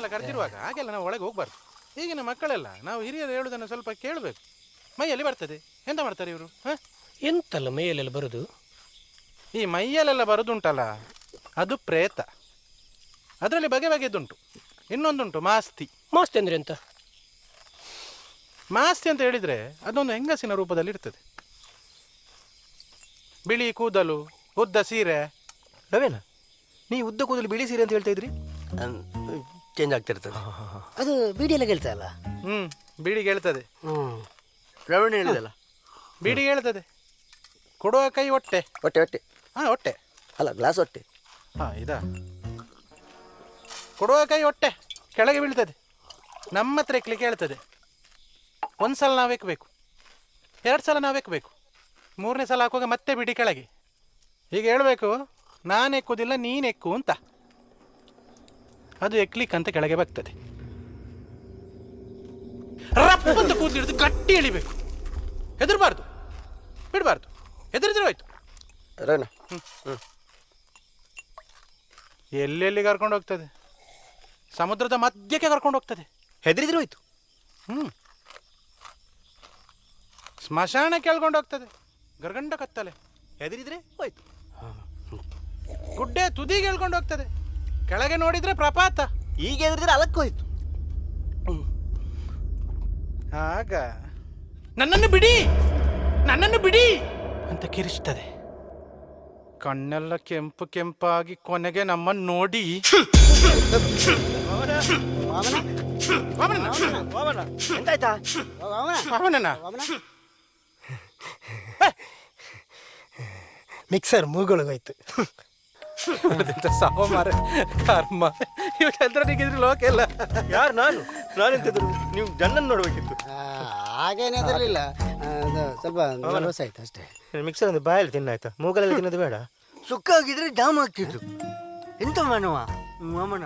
ನಮ್ಮನ್ನೆಲ್ಲ ಕರೆದಿರುವಾಗ ಹಾಗೆಲ್ಲ ನಾವು ಒಳಗೆ ಹೋಗ್ಬಾರ್ದು. ಈಗಿನ ಮಕ್ಕಳೆಲ್ಲ ನಾವು ಹಿರಿಯರು ಹೇಳುವುದನ್ನು ಸ್ವಲ್ಪ ಕೇಳಬೇಕು. ಮೈಯಲ್ಲಿ ಬರ್ತದೆ, ಎಂತ ಮಾಡ್ತಾರೆ ಇವರು? ಎಂತಲ್ಲ ಮೈಯಲ್ಲೆಲ್ಲ ಬರುದು? ಈ ಮೈಯಲ್ಲೆಲ್ಲ ಬರುದುಂಟಲ್ಲ, ಅದು ಪ್ರೇತ. ಅದರಲ್ಲಿ ಬಗೆ ಬಗೆದುಂಟು. ಇನ್ನೊಂದುಂಟು ಮಾಸ್ತಿ. ಮಾಸ್ತಿ ಅಂದ್ರೆ ಎಂತ? ಮಾಸ್ತಿ ಅಂತ ಹೇಳಿದರೆ ಅದೊಂದು ಹೆಂಗಸಿನ ರೂಪದಲ್ಲಿ ಇರ್ತದೆ. ಬಿಳಿ ಕೂದಲು, ಉದ್ದ ಸೀರೆ. ರವೇನ, ನೀ ಉದ್ದ ಕೂದಲು ಬಿಳಿ ಸೀರೆ ಅಂತ ಹೇಳ್ತಾ ಇದ್ರಿ? ಚೇಂಜ್ ಆಗ್ತಿರ್ತದೆ. ಅದು ಬೀಡಿಯೆಲ್ಲ ಕೇಳ್ತಾ ಅಲ್ಲ? ಬೀಡಿಗೆ ಹೇಳ್ತದೆ. ರವಣ ಹೇಳಿದಲ್ಲ, ಬೀಡಿಗೆ ಹೇಳ್ತದೆ. ಕೊಡುವ ಕೈ ಹೊಟ್ಟೆ. ಹೊಟ್ಟೆ ಹೊಟ್ಟೆ. ಹಾಂ, ಹೊಟ್ಟೆ ಅಲ್ಲ, ಗ್ಲಾಸ್ ಹೊಟ್ಟೆ. ಹಾಂ, ಇದಾ? ಕೊಡುವ ಕೈ ಹೊಟ್ಟೆ ಕೆಳಗೆ ಬೀಳ್ತದೆ. ನಮ್ಮ ಹತ್ರ ಎಕ್ಲಿಕ್ಕೆ ಹೇಳ್ತದೆ. ಒಂದು ಸಲ ನಾವು ಎಕ್ಕಬೇಕು, 2 ಸಲ ನಾವು ಎಕ್ಕಬೇಕು, 3ನೇ ಸಲ ಹಾಕುವಾಗ ಮತ್ತೆ ಬಿಡಿ ಕೆಳಗೆ. ಈಗ ಹೇಳಬೇಕು, ನಾನು ಎಕ್ಕುವುದಿಲ್ಲ ನೀನು ಎಕ್ಕು ಅಂತ. ಅದು ಎಕ್ಲಿಕ್ಕೆ ಅಂತ ಕೆಳಗೆ ಬರ್ತದೆ. ರಪ್ಪಂತ ಕೂದಲಿಡ್ದು ಗಟ್ಟಿ ಎಳಿಬೇಕು. ಹೆದರಬಾರ್ದು, ಬಿಡಬಾರ್ದು. ಹೆದರಿದ್ರೆ ಹೋಯ್ತು. ರವೇನ, ಎಲ್ಲೆಲ್ಲಿ ಕರ್ಕೊಂಡು ಹೋಗ್ತದೆ? ಸಮುದ್ರದ ಮಧ್ಯಕ್ಕೆ ಕರ್ಕೊಂಡು ಹೋಗ್ತದೆ. ಹೆದರಿದ್ರೆ ಹೋಯ್ತು. ಸ್ಮಶಾನ ಕೇಳ್ಕೊಂಡು ಹೋಗ್ತದೆ. ಗರ್ಗಂಡ ಕತ್ತಲೆ. ಹೆದರಿದ್ರೆ ಹೋಯ್ತು. ಗುಡ್ಡೆ ತುದಿಗೆ ಹೇಳ್ಕೊಂಡು ಹೋಗ್ತದೆ. ಕೆಳಗೆ ನೋಡಿದ್ರೆ ಪ್ರಪಾತ. ಈಗ ಹೆದರಿದ್ರೆ ಅಲಕ್ಕೆ ಹೋಯ್ತು. ಆಗ ನನ್ನನ್ನು ಬಿಡಿ, ನನ್ನನ್ನು ಬಿಡಿ ಅಂತ ಕಿರಿಸ್ತದೆ. ಕಣ್ಣೆಲ್ಲ ಕೆಂಪು ಕೆಂಪಾಗಿ ಕೊನೆಗೆ ನಮ್ಮನ್ನು ನೋಡಿ ಎಂತಾಯ್ತಾ? ಅವನನ್ನ ಮಿಕ್ಸರ್ ಮೂಗೊಳಗೋಯ್ತು. ಸಾಮಾರ ಕರ್ಮ. ಇವಾಗ ಲೋಕ ಎಲ್ಲ. ಯಾರು? ನಾನೆಂತಿದ್ರು? ನೀವು ಜನನ್ನು ನೋಡ್ಬೇಕಿತ್ತು. ಹಾಗೇನಿರಲಿಲ್ಲ, ಸ್ವಲ್ಪ ನರ್ವಸ್ ಆಯ್ತು ಅಷ್ಟೇ. ಮಿಕ್ಸರ್ ಒಂದು ಬಾಯಲ್ಲಿ ತಿನ್ನಾಯ್ತಾ? ಮೂಗಲಲ್ಲಿ ತಿನ್ನೋದು ಬೇಡ. ಸುಕ್ಕಾಗಿದ್ರೆ ಜಾಮ್ ಆಗ್ತಿತ್ತು. ಎಂತ ಮಾನವ ಮಾಮನ